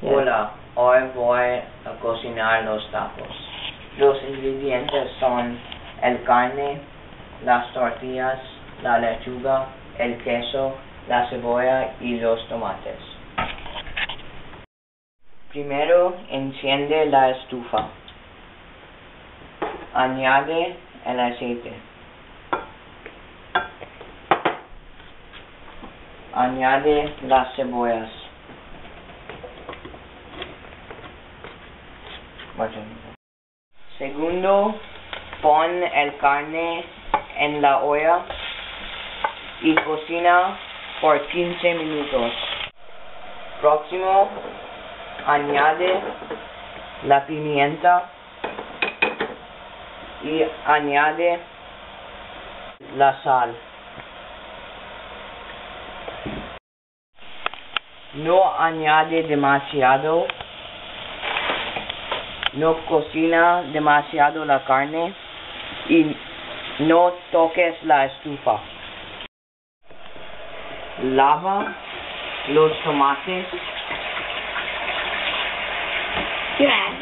Yes. Hola, hoy voy a cocinar los tacos. Los ingredientes son el carne, las tortillas, la lechuga, el queso, la cebolla y los tomates. Primero, enciende la estufa. Añade el aceite. Añade las cebollas. Segundo, pon el carne en la olla y cocina por 15 minutos. Próximo, añade la pimienta y añade la sal. No añade demasiado. No cocina demasiado la carne y no toques la estufa. Lava los tomates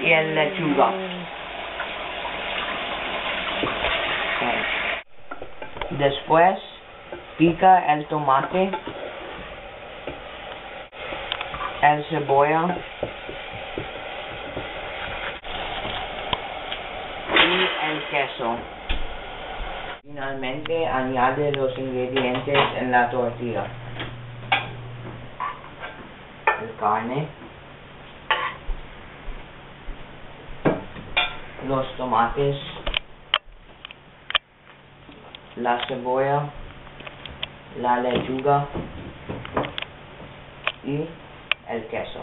y el lechuga. Después, pica el tomate, el cebolla y el queso. Finalmente, añade los ingredientes en la tortilla. El carne, los tomates, la cebolla, la lechuga y el queso.